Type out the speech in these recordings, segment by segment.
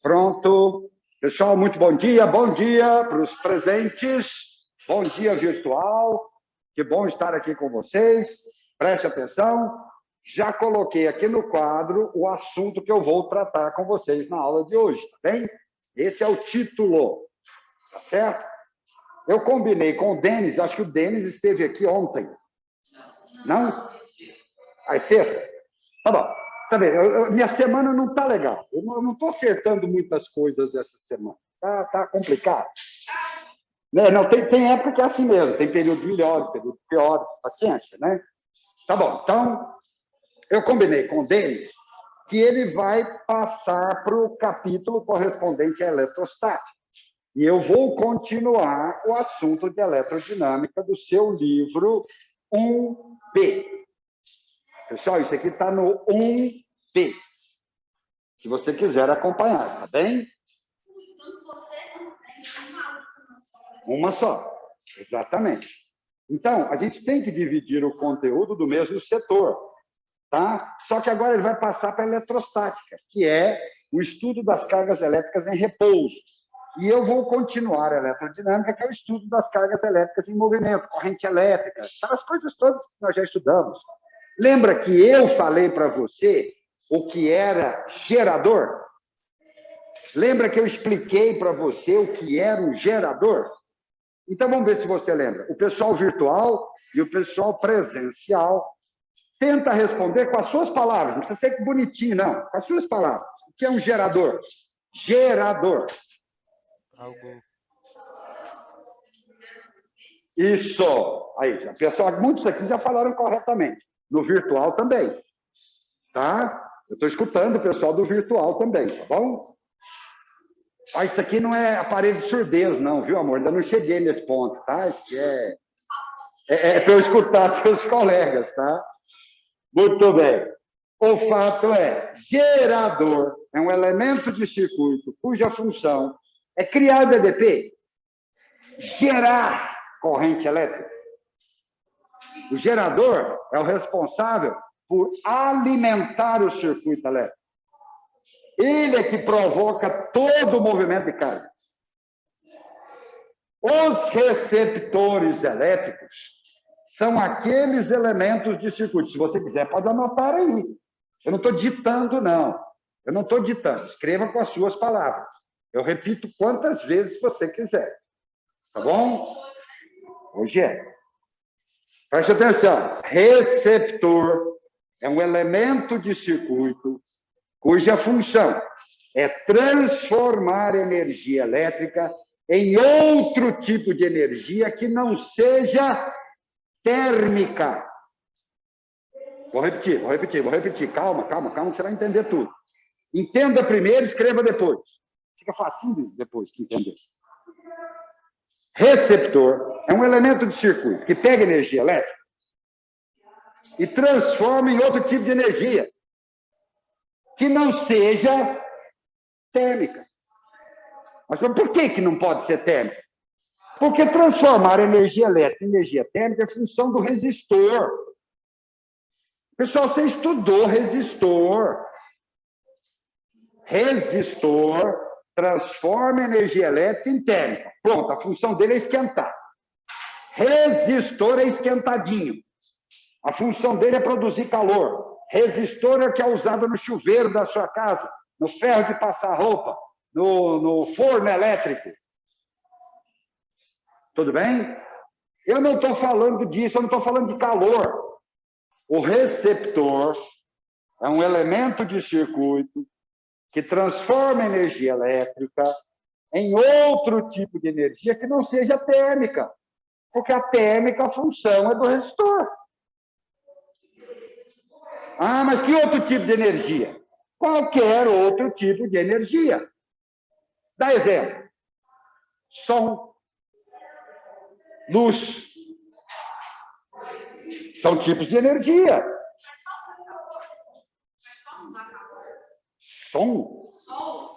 Pronto. Pessoal, muito bom dia. Bom dia para os presentes. Bom dia virtual. Que bom estar aqui com vocês. Preste atenção. Já coloquei aqui no quadro o assunto que eu vou tratar com vocês na aula de hoje, tá bem? Esse é o título, tá certo? Eu combinei com o Denis, acho que o Denis esteve aqui ontem. Não? Aí, sexta? Tá bom. Tá vendo? Minha semana não está legal. Eu não estou acertando muitas coisas essa semana. Tá complicado. Né? Não, tem época que é assim mesmo. Tem períodos melhores, períodos piores. Paciência, né? Tá bom. Então, eu combinei com o Denis que ele vai passar para o capítulo correspondente à eletrostática. E eu vou continuar o assunto de eletrodinâmica do seu livro 1B. Pessoal, isso aqui está no 1B. Se você quiser acompanhar, tá bem? Uma só. Exatamente. Então, a gente tem que dividir o conteúdo do mesmo setor, tá? Só que agora ele vai passar para a eletrostática, que é o estudo das cargas elétricas em repouso. E eu vou continuar a eletrodinâmica, que é o estudo das cargas elétricas em movimento, corrente elétrica, aquelas coisas todas que nós já estudamos. Lembra que eu falei para você o que era gerador? Lembra que eu expliquei para você o que era um gerador? Então, vamos ver se você lembra. O pessoal virtual e o pessoal presencial tenta responder com as suas palavras. Não precisa ser bonitinho, não. Com as suas palavras. O que é um gerador? Gerador. Isso. Aí, pessoal, muitos aqui já falaram corretamente. No virtual também. Tá? Eu estou escutando o pessoal do virtual também, tá bom? Ah, isso aqui não é aparelho de surdez, não, viu, amor? Ainda não cheguei nesse ponto, tá? Isso aqui é para eu escutar seus colegas, tá? Muito bem. O fato é, gerador é um elemento de circuito cuja função é criar BDP, gerar corrente elétrica. O gerador é o responsável por alimentar o circuito elétrico. Ele é que provoca todo o movimento de cargas. Os receptores elétricos são aqueles elementos de circuito. Se você quiser, pode anotar aí. Eu não estou ditando, não. Eu não estou ditando. Escreva com as suas palavras. Eu repito quantas vezes você quiser. Tá bom? Hoje é. Preste atenção. Receptor é um elemento de circuito cuja função é transformar energia elétrica em outro tipo de energia que não seja térmica. Vou repetir. Calma, que você vai entender tudo. Entenda primeiro, escreva depois. Fica facinho depois de entender. Receptor é um elemento de circuito que pega energia elétrica e transforma em outro tipo de energia que não seja térmica. Mas por que não pode ser térmica? Porque transformar energia elétrica em energia térmica é função do resistor. Pessoal, você estudou resistor. Resistor transforma energia elétrica em térmica. Pronto, a função dele é esquentar. Resistor é esquentadinho. A função dele é produzir calor. Resistor é o que é usado no chuveiro da sua casa, no ferro de passar roupa, no forno elétrico. Tudo bem? Eu não estou falando disso, eu não estou falando de calor. O receptor é um elemento de circuito que transforma energia elétrica em outro tipo de energia que não seja térmica. Porque a térmica, a função é do resistor. Ah, mas que outro tipo de energia? Qualquer outro tipo de energia. Dá exemplo. Som, luz. São tipos de energia. Som?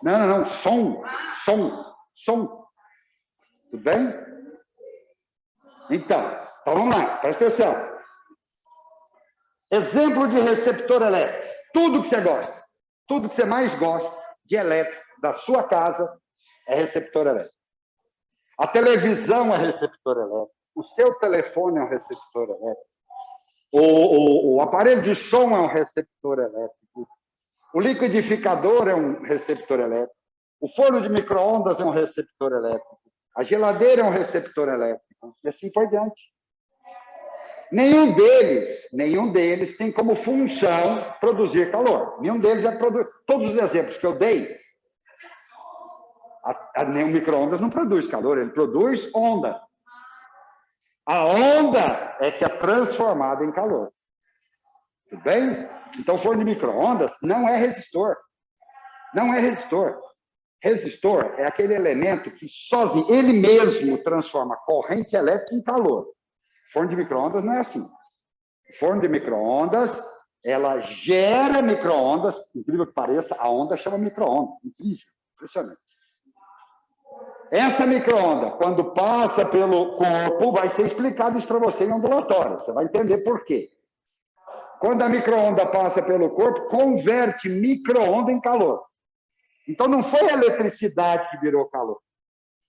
Não. Som. Tudo bem? Então vamos lá, presta atenção. Exemplo de receptor elétrico. Tudo que você gosta, tudo que você mais gosta de elétrico, da sua casa é receptor elétrico. A televisão é receptor elétrico. O seu telefone é um receptor elétrico. O aparelho de som é um receptor elétrico. O liquidificador é um receptor elétrico. O forno de micro-ondas é um receptor elétrico. A geladeira é um receptor elétrico. E assim por diante. Nenhum deles tem como função produzir calor. Nenhum deles é produzir. Todos os exemplos que eu dei, nenhum micro-ondas não produz calor, ele produz onda. A onda é que é transformada em calor. Tudo bem? Então, o forno de micro-ondas não é resistor. Não é resistor. Resistor é aquele elemento que sozinho, ele mesmo transforma corrente elétrica em calor. Forno de micro-ondas não é assim. O forno de micro-ondas, ela gera micro-ondas, incrível que pareça, a onda chama micro-ondas. Incrível, impressionante. Essa micro-onda, quando passa pelo corpo, vai ser explicado isso para você em ambulatório. Você vai entender por quê. Quando a micro-onda passa pelo corpo, converte micro-onda em calor. Então, não foi a eletricidade que virou calor.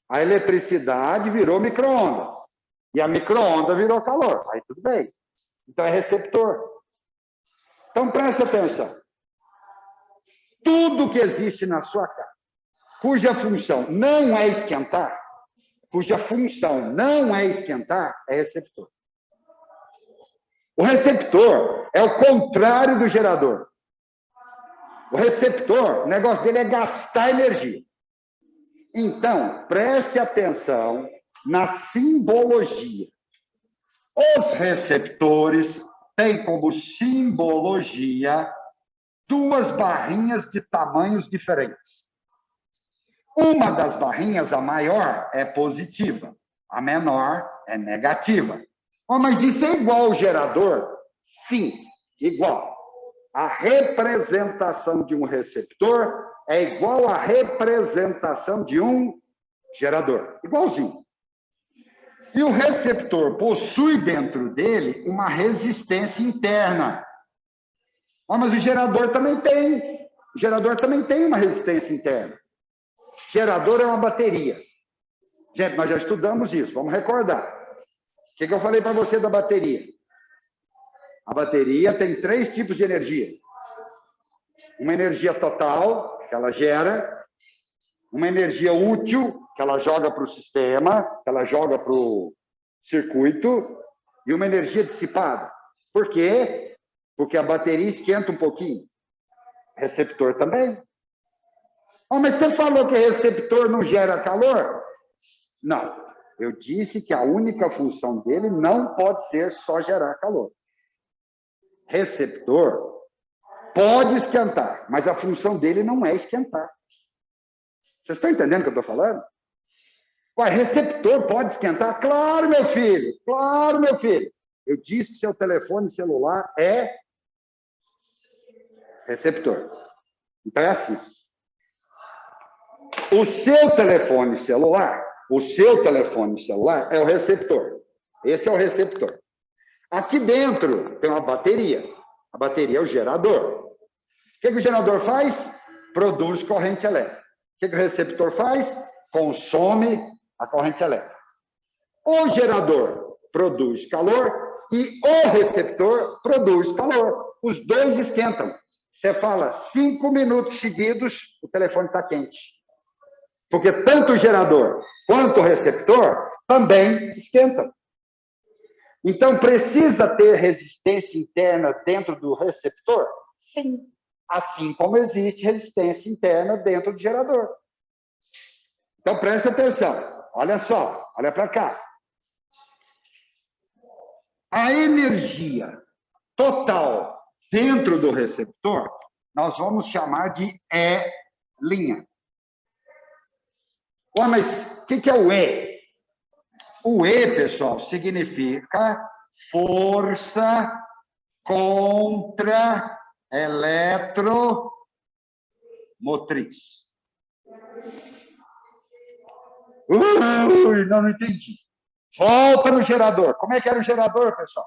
A eletricidade virou micro-onda. E a micro-onda virou calor. Aí tudo bem. Então, é receptor. Então, preste atenção. Tudo que existe na sua casa, cuja função não é esquentar, é receptor. O receptor é o contrário do gerador. O receptor, o negócio dele é gastar energia. Então, preste atenção na simbologia. Os receptores têm como simbologia duas barrinhas de tamanhos diferentes. Uma das barrinhas, a maior, é positiva. A menor é negativa. Oh, mas isso é igual ao gerador? Sim, igual. A representação de um receptor é igual à representação de um gerador. Igualzinho. E o receptor possui dentro dele uma resistência interna. Oh, mas o gerador também tem. O gerador também tem uma resistência interna. Gerador é uma bateria. Gente, nós já estudamos isso, vamos recordar. O que eu falei para você da bateria? A bateria tem 3 tipos de energia. Uma energia total, que ela gera. Uma energia útil, que ela joga para o sistema, que ela joga para o circuito. E uma energia dissipada. Por quê? Porque a bateria esquenta um pouquinho. Receptor também. Oh, mas você falou que receptor não gera calor? Não. Eu disse que a única função dele não pode ser só gerar calor. Receptor pode esquentar, mas a função dele não é esquentar. Vocês estão entendendo o que eu estou falando? Ué, receptor pode esquentar? Claro, meu filho. Claro, meu filho. Eu disse que seu telefone celular é receptor. Então é assim. O seu telefone celular é o receptor. Esse é o receptor. Aqui dentro tem uma bateria. A bateria é o gerador. O que o gerador faz? Produz corrente elétrica. O que o receptor faz? Consome a corrente elétrica. O gerador produz calor e o receptor produz calor. Os dois esquentam. Você fala 5 minutos seguidos, o telefone está quente. Porque tanto o gerador quanto o receptor também esquentam. Então, precisa ter resistência interna dentro do receptor? Sim. Assim como existe resistência interna dentro do gerador. Então, preste atenção. Olha só, olha para cá. A energia total dentro do receptor, nós vamos chamar de E'. Ué, mas o que é o E? O E, pessoal, significa força contra eletromotriz. Não entendi. Volta no gerador. Como é que era o gerador, pessoal?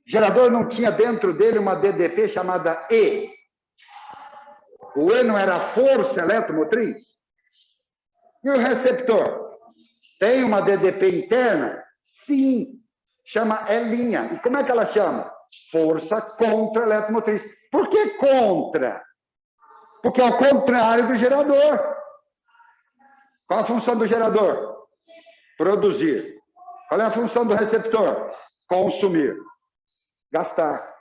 O gerador não tinha dentro dele uma DDP chamada E. O E não era a força eletromotriz? E o receptor? Tem uma DDP interna? Sim. Chama E'. E como é que ela chama? Força contra eletromotriz. Por que contra? Porque é o contrário do gerador. Qual a função do gerador? Produzir. Qual é a função do receptor? Consumir. Gastar.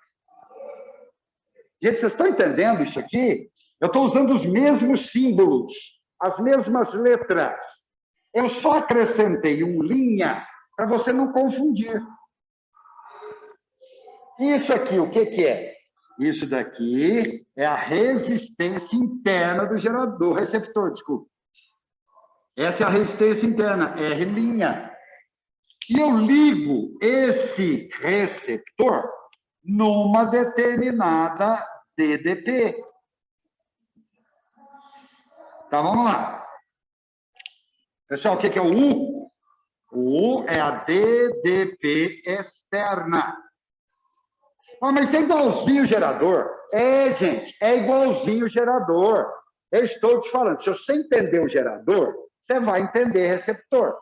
Gente, vocês estão entendendo isso aqui? Eu estou usando os mesmos símbolos, as mesmas letras. Eu só acrescentei um linha para você não confundir. Isso aqui, o que que é? Isso daqui é a resistência interna do gerador, do receptor, desculpa. Essa é a resistência interna, R'. E eu ligo esse receptor numa determinada DDP. Tá, vamos lá. Pessoal, o que é o U? O U é a DDP externa. Ah, mas é igualzinho o gerador? É, gente, é igualzinho o gerador. Eu estou te falando, se você entender o gerador, você vai entender receptor.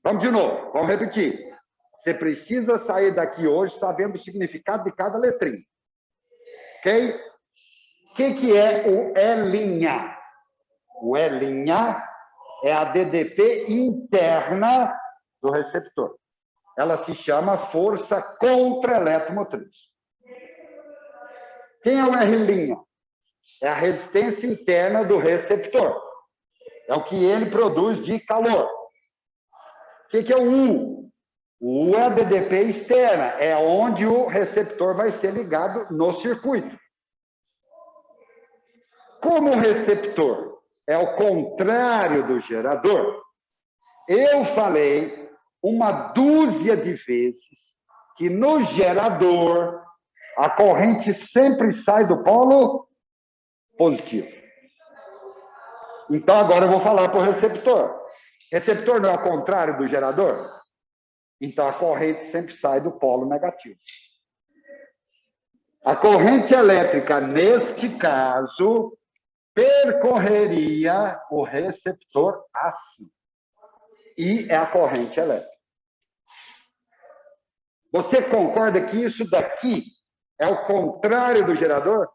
Vamos de novo, vamos repetir. Você precisa sair daqui hoje sabendo o significado de cada letrinha. Ok? O que é o E'? O E' é a DDP interna do receptor. Ela se chama força contra-eletromotriz. Quem é o R'? É a resistência interna do receptor. É o que ele produz de calor. O que é o U? O U é a DDP externa, é onde o receptor vai ser ligado no circuito. Como o receptor é o contrário do gerador, eu falei uma dúzia de vezes que no gerador a corrente sempre sai do polo positivo. Então agora eu vou falar para o receptor. Receptor não é o contrário do gerador? Então a corrente sempre sai do polo negativo. A corrente elétrica, neste caso, percorreria o receptor assim. E é a corrente elétrica. Você concorda que isso daqui é o contrário do gerador?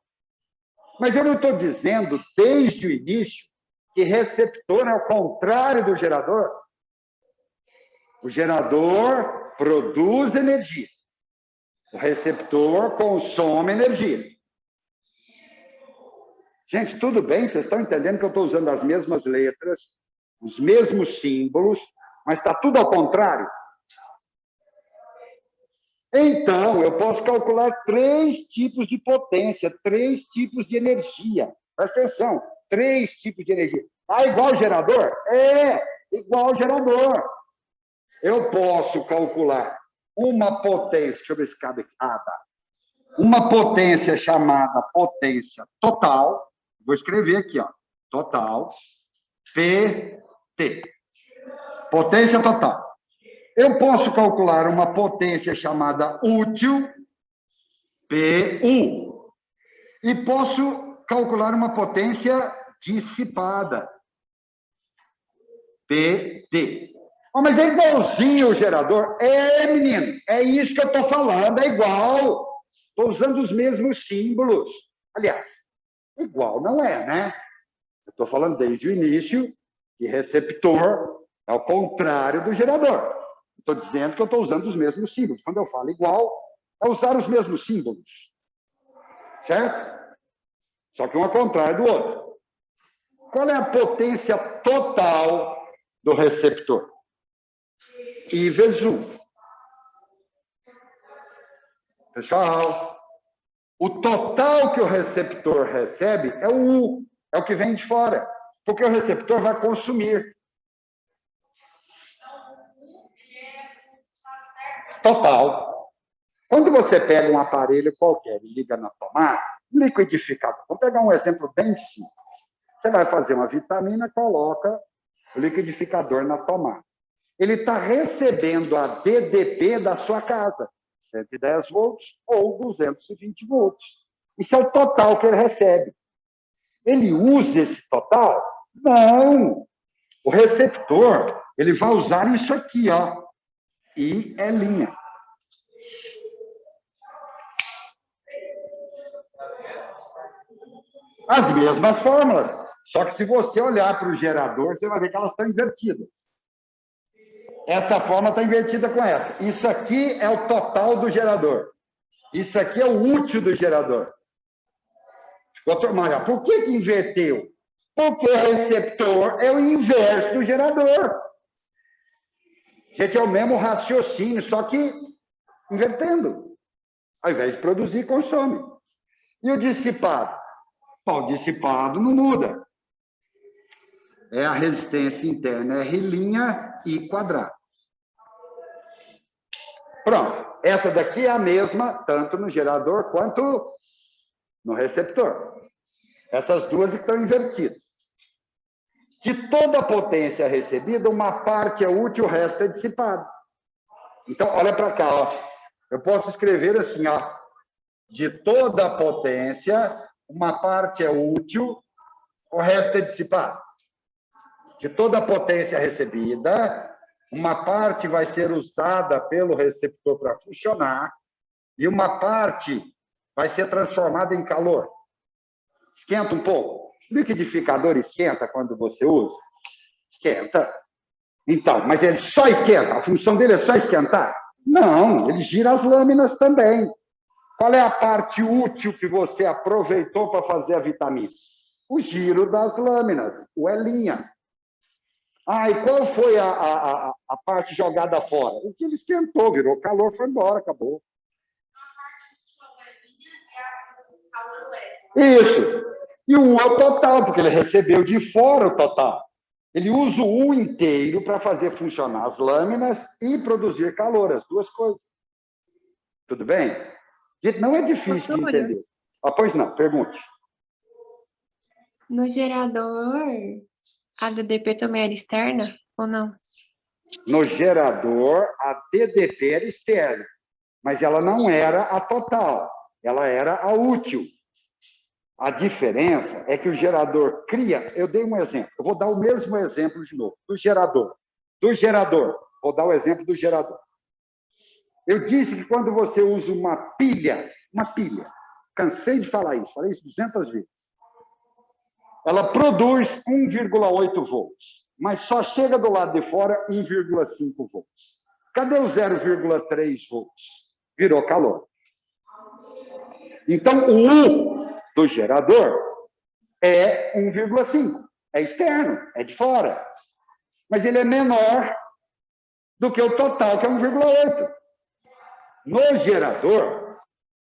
Mas eu não estou dizendo, desde o início, que receptor é o contrário do gerador. O gerador produz energia. O receptor consome energia. Gente, tudo bem? Vocês estão entendendo que eu estou usando as mesmas letras, os mesmos símbolos, mas está tudo ao contrário? Então, eu posso calcular 3 tipos de potência, 3 tipos de energia. Presta atenção, 3 tipos de energia. Ah, igual ao gerador? É, igual ao gerador. Eu posso calcular uma potência, deixa eu ver se cabe aqui. Ah, tá. Uma potência chamada potência total, vou escrever aqui, ó, total, PT. Potência total. Eu posso calcular uma potência chamada útil, PU, e posso calcular uma potência dissipada, PD. Oh, mas é igualzinho o gerador? É, menino, é isso que eu estou falando, é igual. Estou usando os mesmos símbolos. Aliás, igual não é, né? Eu estou falando desde o início que receptor é o contrário do gerador. Estou dizendo que eu estou usando os mesmos símbolos. Quando eu falo igual, é usar os mesmos símbolos. Certo? Só que um é contrário do outro. Qual é a potência total do receptor? I vezes 1. Pessoal, o total que o receptor recebe é o U, é o que vem de fora. Porque o receptor vai consumir. Total. Quando você pega um aparelho qualquer e liga na tomada, liquidificador. Vamos pegar um exemplo bem simples. Você vai fazer uma vitamina, coloca o liquidificador na tomada. Ele está recebendo a DDP da sua casa, 110 volts ou 220 volts. Isso é o total que ele recebe. Ele usa esse total? Não. O receptor, ele vai usar isso aqui, ó. I é linha. As mesmas fórmulas. Só que se você olhar para o gerador, você vai ver que elas estão invertidas. Essa fórmula está invertida com essa. Isso aqui é o total do gerador. Isso aqui é o útil do gerador. Por que inverteu? Porque o receptor é o inverso do gerador. Gente, é o mesmo raciocínio, só que invertendo. Ao invés de produzir, consome. E o dissipado? O dissipado não muda. É a resistência interna R' I quadrado. Pronto. Essa daqui é a mesma, tanto no gerador quanto no receptor. Essas duas estão invertidas. De toda a potência recebida, uma parte é útil, o resto é dissipado. Então, olha para cá, ó. Eu posso escrever assim, ó. De toda a potência, uma parte é útil, o resto é dissipado. De toda a potência recebida, uma parte vai ser usada pelo receptor para funcionar e uma parte vai ser transformada em calor. Esquenta um pouco. O liquidificador esquenta quando você usa? Esquenta. Então, mas ele só esquenta? A função dele é só esquentar? Não, ele gira as lâminas também. Qual é a parte útil que você aproveitou para fazer a vitamina? O giro das lâminas, o Elinha. E qual foi a parte jogada fora? O que ele esquentou, virou calor, foi embora, acabou. Isso. E o U é o total, porque ele recebeu de fora o total. Ele usa o U inteiro para fazer funcionar as lâminas e produzir calor, as duas coisas. Tudo bem? Gente, não é difícil de entender. Pois não, pergunte. No gerador, a DDP também era externa ou não? No gerador, a DDP era externa, mas ela não era a total, ela era a útil. A diferença é que o gerador cria... Eu dei um exemplo, eu vou dar o mesmo exemplo de novo, do gerador. Vou dar o exemplo do gerador. Eu disse que quando você usa uma pilha, cansei de falar isso, falei isso 200 vezes, ela produz 1,8 volts, mas só chega do lado de fora 1,5 volts. Cadê o 0,3 volts? Virou calor. Então, o U do gerador é 1,5. É externo, é de fora. Mas ele é menor do que o total, que é 1,8. No gerador,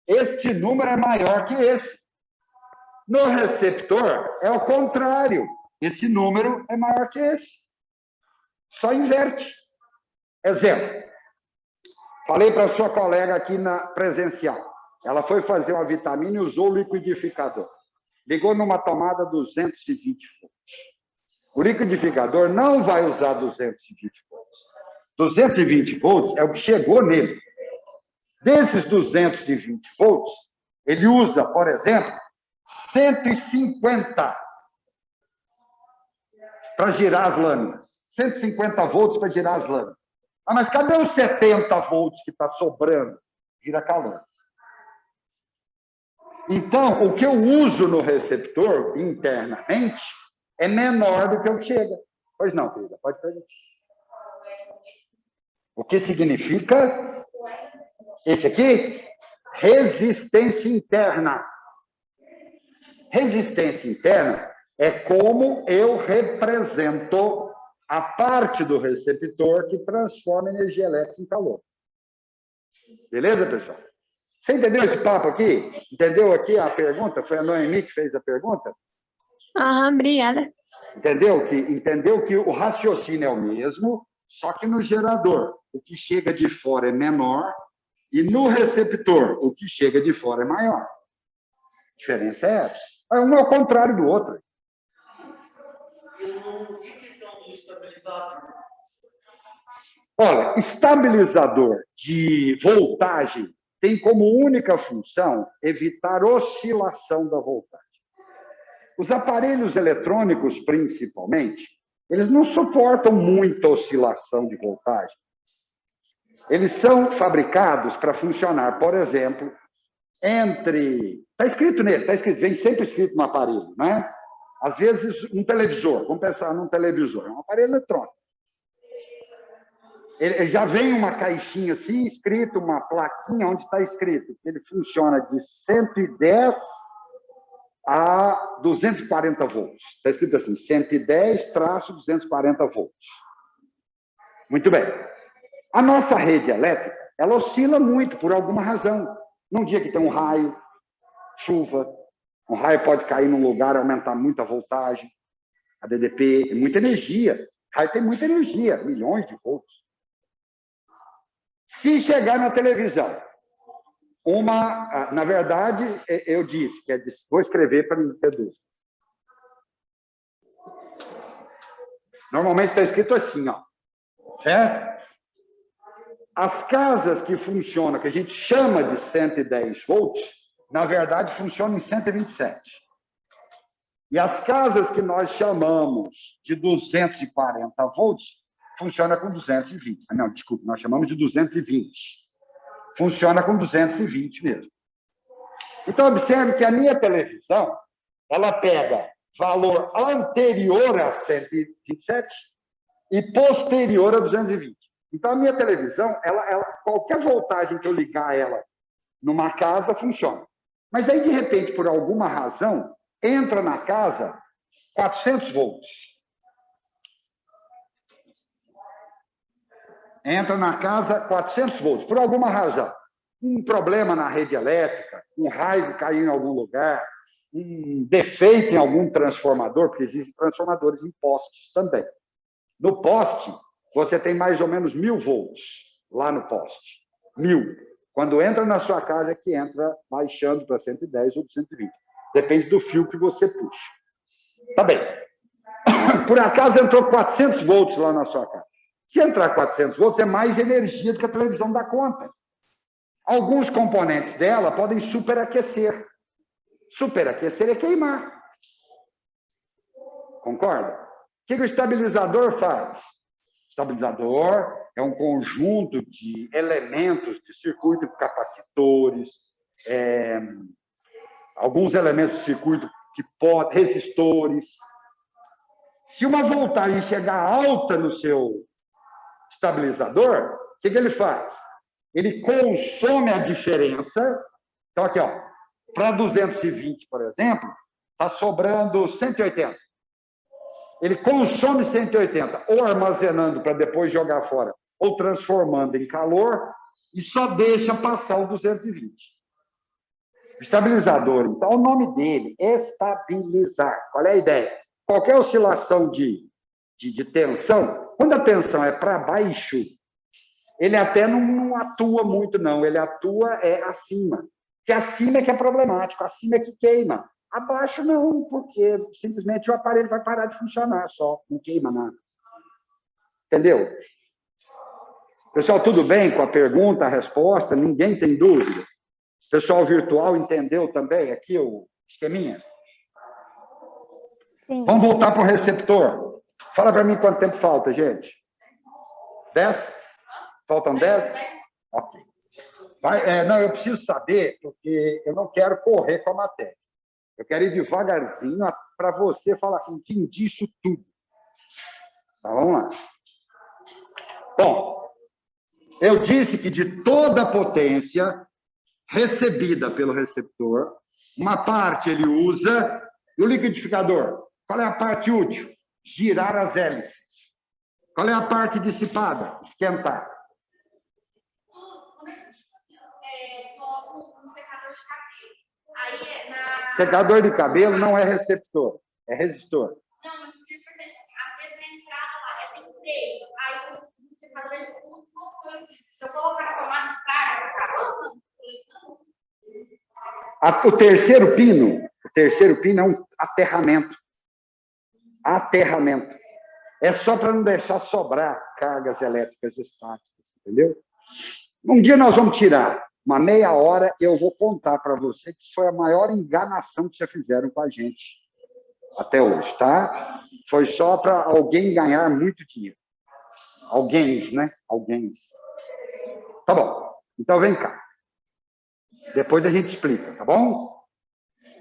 este número é maior que esse. No receptor, é o contrário. Esse número é maior que esse. Só inverte. Exemplo. Falei para a sua colega aqui na presencial. Ela foi fazer uma vitamina e usou o liquidificador. Ligou numa tomada 220 volts. O liquidificador não vai usar 220 volts. 220 volts é o que chegou nele. Desses 220 volts, ele usa, por exemplo, 150 para girar as lâminas. 150 volts para girar as lâminas. Mas cadê os 70 volts que está sobrando? Vira calor. Então, o que eu uso no receptor, internamente, é menor do que o que chega. Pois não, querida, pode perguntar. O que significa? Esse aqui? Resistência interna. Resistência interna é como eu represento a parte do receptor que transforma energia elétrica em calor. Beleza, pessoal? Você entendeu esse papo aqui? Entendeu aqui a pergunta? Foi a Noemi que fez a pergunta? Obrigada. Entendeu que o raciocínio é o mesmo, só que no gerador, o que chega de fora é menor, e no receptor, o que chega de fora é maior. A diferença é essa. Um é o contrário do outro. E questão do estabilizador? Olha, estabilizador de voltagem tem como única função evitar oscilação da voltagem. Os aparelhos eletrônicos, principalmente, eles não suportam muita oscilação de voltagem. Eles são fabricados para funcionar, por exemplo, entre... Está escrito nele, está escrito, vem sempre escrito no aparelho, né? Às vezes, um televisor, vamos pensar num televisor, é um aparelho eletrônico. Ele já vem uma caixinha assim, escrito, uma plaquinha onde está escrito que ele funciona de 110 a 240 volts. Está escrito assim, 110-240 volts. Muito bem. A nossa rede elétrica, ela oscila muito por alguma razão. Num dia que tem um raio, chuva, um raio pode cair num lugar e aumentar muito a voltagem, a DDP, muita energia. Raio tem muita energia, milhões de volts. Se chegar na televisão, na verdade, eu disse, vou escrever para não ter dúvida. Normalmente está escrito assim, ó, certo? As casas que funcionam, que a gente chama de 110 volts, na verdade, funcionam em 127. E as casas que nós chamamos de 240 volts, funciona com 220. Não, desculpa, nós chamamos de 220. Funciona com 220 mesmo. Então, observe que a minha televisão, ela pega valor anterior a 127 e posterior a 220. Então, a minha televisão, qualquer voltagem que eu ligar ela numa casa, funciona. Mas aí, de repente, por alguma razão, entra na casa 400 volts. Entra na casa 400 volts, por alguma razão. Um problema na rede elétrica, um raio caiu em algum lugar, um defeito em algum transformador, porque existem transformadores em postes também. No poste, você tem mais ou menos 1000 volts lá no poste. 1000. Quando entra na sua casa, é que entra baixando para 110 ou 120. Depende do fio que você puxa. Tá bem. Por acaso entrou 400 volts lá na sua casa. Se entrar 400 volts, é mais energia do que a televisão dá conta. Alguns componentes dela podem superaquecer. Superaquecer é queimar. Concorda? O que o estabilizador faz? O estabilizador é um conjunto de elementos de circuito, capacitores, alguns elementos de circuito que podem, resistores. Se uma voltagem chegar alta no seu estabilizador, o que ele faz? Ele consome a diferença. Então, aqui, ó, para 220, por exemplo, está sobrando 180. Ele consome 180, ou armazenando para depois jogar fora, ou transformando em calor, e só deixa passar o 220. O estabilizador, então, o nome dele, estabilizar. Qual é a ideia? Qualquer oscilação de tensão, quando a tensão é para baixo, ele até não atua muito, não. Ele atua acima. Que acima é que é problemático, acima é que queima. Abaixo não, porque simplesmente o aparelho vai parar de funcionar só, não queima nada. Entendeu? Pessoal, tudo bem com a pergunta, a resposta? Ninguém tem dúvida? Pessoal virtual entendeu também aqui o esqueminha? Sim. Vamos voltar para o receptor. Fala para mim quanto tempo falta, gente. 10? Faltam 10? Ok. Não, eu preciso saber, porque eu não quero correr com a matéria. Eu quero ir devagarzinho para você falar assim, entendi isso tudo. Então, vamos lá. Bom, eu disse que de toda a potência recebida pelo receptor, uma parte ele usa, e o liquidificador, qual é a parte útil? Girar as hélices. Qual é a parte dissipada? Esquentar. Secador de cabelo não é receptor, é resistor. Não, mas porque às vezes a entrada lá é tem freio. Aí o secador de duas coisas. Se eu colocar a tomada estraga, O terceiro pino é um aterramento. Aterramento. É só para não deixar sobrar cargas elétricas estáticas, entendeu? Um dia nós vamos tirar uma meia hora e eu vou contar para você que foi a maior enganação que já fizeram com a gente. até hoje, tá? Foi só para alguém ganhar muito dinheiro. Alguém, né? Alguém. Tá bom. Então vem cá. Depois a gente explica, tá bom?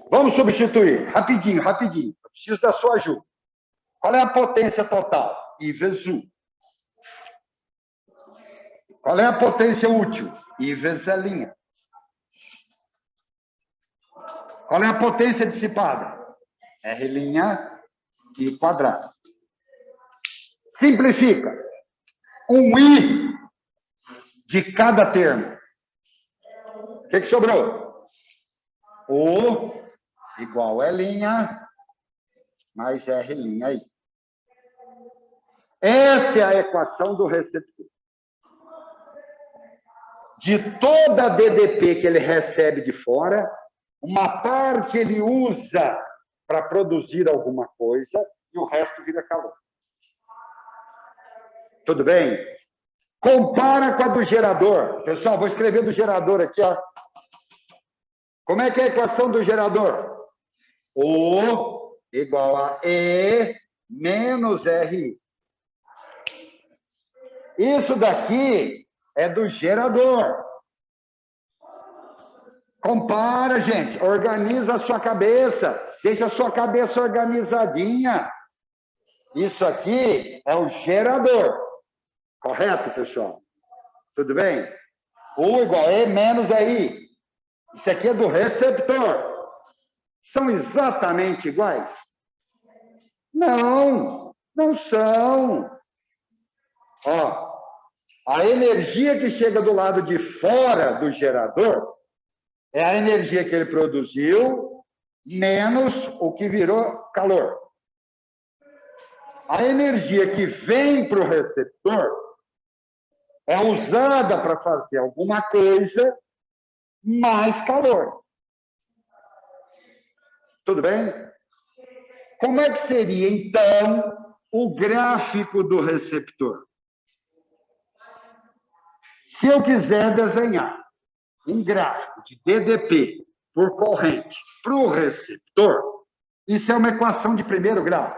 Vamos substituir. Rapidinho, rapidinho. Eu preciso da sua ajuda. Qual é a potência total? I vezes U. Qual é a potência útil? I vezes L'. Qual é a potência dissipada? R' I quadrado. Simplifica. Um I de cada termo. O que sobrou? O igual L' mais R' aí. Essa é a equação do receptor. De toda a DDP que ele recebe de fora, uma parte ele usa para produzir alguma coisa e o resto vira calor. Tudo bem? Compara com a do gerador. Pessoal, vou escrever do gerador aqui, ó. Como é que é a equação do gerador? O igual a E menos RI. Isso daqui é do gerador. Compara, gente. Organiza a sua cabeça. Deixa a sua cabeça organizadinha. Isso aqui é o gerador. Correto, pessoal? Tudo bem? U igual a E menos RI. Isso aqui é do receptor. São exatamente iguais? Não, não são. Ó, a energia que chega do lado de fora do gerador é a energia que ele produziu menos o que virou calor. A energia que vem para o receptor é usada para fazer alguma coisa mais calor. Tudo bem? Como é que seria, então, o gráfico do receptor? Se eu quiser desenhar um gráfico de DDP por corrente para o receptor, isso é uma equação de primeiro grau.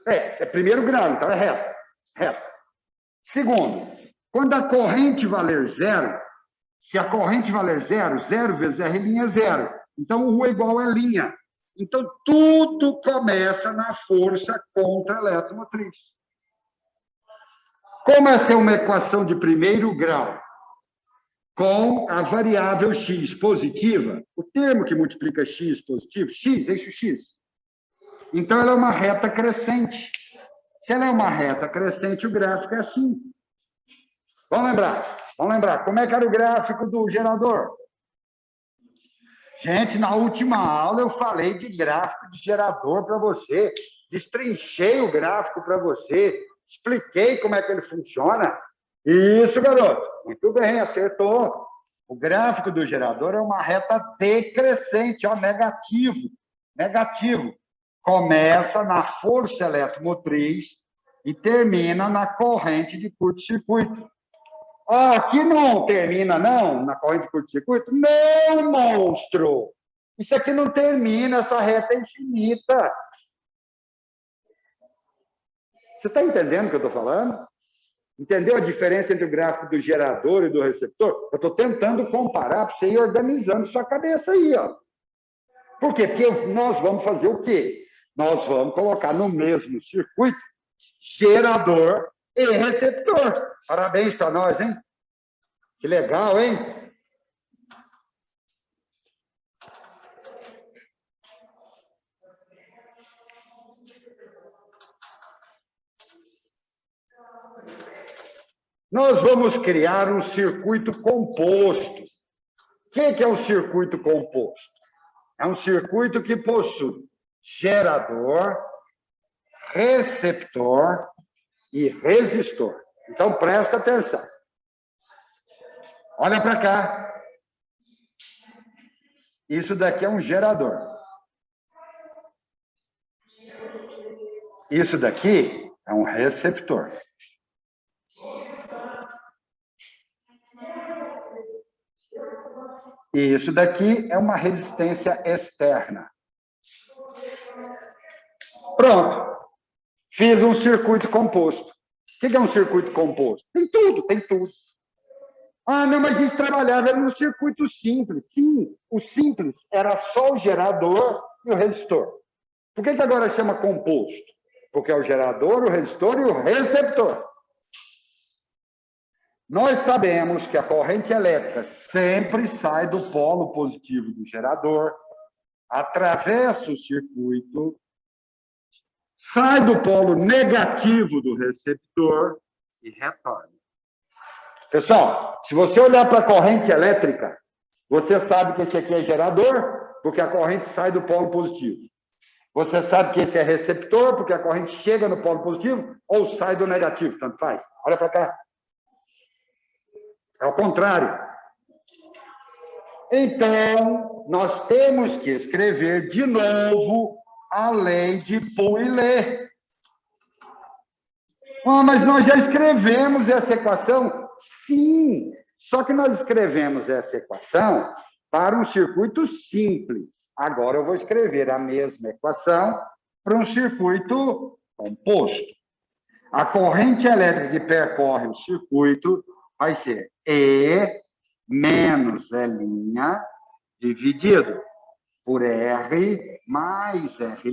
Isso é primeiro grau, então é reto. Reto. Segundo, quando a corrente valer zero, se a corrente valer zero, zero vezes R' é zero. Então, U é igual a L'. Então, tudo começa na força contra a eletromotriz. Como essa é uma equação de primeiro grau, com a variável x positiva, o termo que multiplica x positivo, x, eixo x. Então, ela é uma reta crescente. Se ela é uma reta crescente, o gráfico é assim. Vamos lembrar. Como é que era o gráfico do gerador? Gente, na última aula eu falei de gráfico de gerador para você, destrinchei o gráfico para você, expliquei como é que ele funciona. Isso, garoto. Muito bem, acertou. O gráfico do gerador é uma reta decrescente, ó, negativo. Negativo. Começa na força eletromotriz e termina na corrente de curto-circuito. Aqui não termina, não, na corrente de curto-circuito? Não, monstro! Isso aqui não termina, essa reta é infinita. Você está entendendo o que eu estou falando? Entendeu a diferença entre o gráfico do gerador e do receptor? Eu estou tentando comparar para você ir organizando sua cabeça aí, ó. Por quê? Porque nós vamos fazer o quê? Nós vamos colocar no mesmo circuito gerador e receptor. Parabéns para nós, hein? Que legal, hein? Nós vamos criar um circuito composto. O que é um circuito composto? É um circuito que possui gerador, receptor e resistor. Então, presta atenção. Olha para cá. Isso daqui é um gerador. Isso daqui é um receptor. E isso daqui é uma resistência externa. Pronto. Fiz um circuito composto. O que é um circuito composto? Tem tudo, tem tudo. Ah, não, mas a gente trabalhava no circuito simples. Sim, o simples era só o gerador e o resistor. Por que agora chama composto? Porque é o gerador, o resistor e o receptor. Nós sabemos que a corrente elétrica sempre sai do polo positivo do gerador, atravessa o circuito, sai do polo negativo do receptor e retorna. Pessoal, se você olhar para a corrente elétrica, você sabe que esse aqui é gerador, porque a corrente sai do polo positivo. Você sabe que esse é receptor, porque a corrente chega no polo positivo ou sai do negativo, tanto faz. Olha para cá. É o contrário. Então, nós temos que escrever de novo a lei de Pouillet. Ah, mas nós já escrevemos essa equação? Sim, só que nós escrevemos essa equação para um circuito simples. Agora eu vou escrever a mesma equação para um circuito composto. A corrente elétrica que percorre o circuito vai ser E menos L' dividido por R mais R'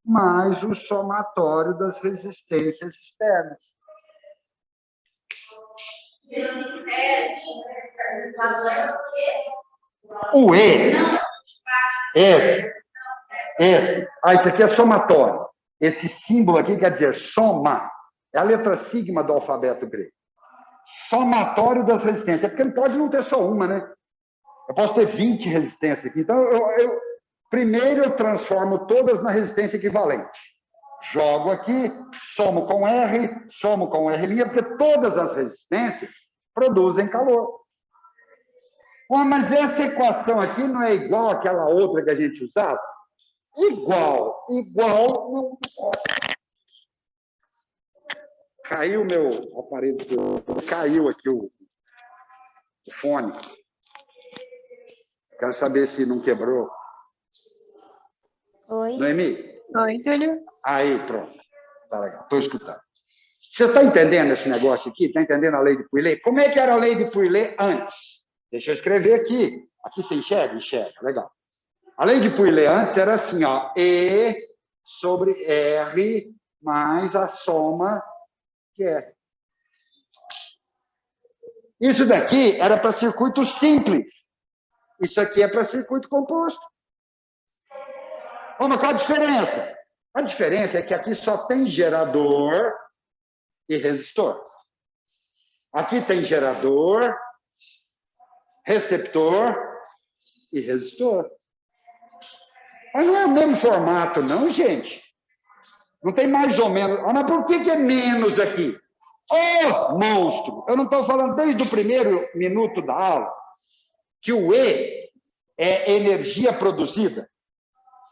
mais o somatório das resistências externas. O E, esse. Ah, isso aqui é somatório. Esse símbolo aqui quer dizer soma. É a letra sigma do alfabeto grego. Somatório das resistências. É porque não pode não ter só uma, né? Eu posso ter 20 resistências aqui. Então, primeiro eu transformo todas na resistência equivalente. Jogo aqui, somo com R, somo com R', porque todas as resistências produzem calor. Ah, mas essa equação aqui não é igual àquela outra que a gente usava? Igual. Não. Caiu o meu aparelho, caiu aqui o fone. Quero saber se não quebrou. Oi. Noemi? Oi, Túlio. Aí, pronto. Tá legal, estou escutando. Você está entendendo esse negócio aqui? Está entendendo a lei de Pouillet? Como é que era a lei de Pouillet antes? Deixa eu escrever aqui. Aqui você enxerga? Enxerga, legal. A lei de Pouillet antes era assim, ó, E sobre R mais a soma que é. Isso daqui era para circuito simples. Isso aqui é para circuito composto. Mas qual a diferença? A diferença é que aqui só tem gerador e resistor. Aqui tem gerador, receptor e resistor. Mas não é o mesmo formato, não, gente. Não tem mais ou menos. Ah, mas por que é menos aqui? Oh, monstro! Eu não estou falando desde o primeiro minuto da aula que o E é energia produzida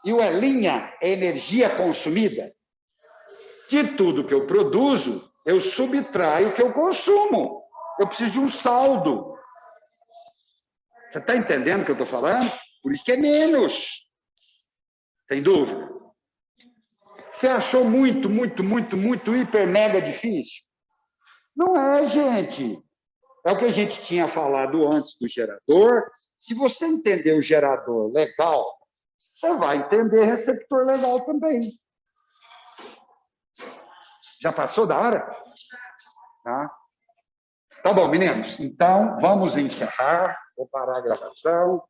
e o E' é energia consumida. De tudo que eu produzo, eu subtraio o que eu consumo. Eu preciso de um saldo. Você está entendendo o que eu estou falando? Por isso que é menos. Tem dúvida? Você achou muito, hiper, mega difícil? Não é, gente. É o que a gente tinha falado antes do gerador. Se você entender o gerador legal, você vai entender receptor legal também. Já passou da hora? Tá bom, meninos. Então, vamos encerrar. Vou parar a gravação.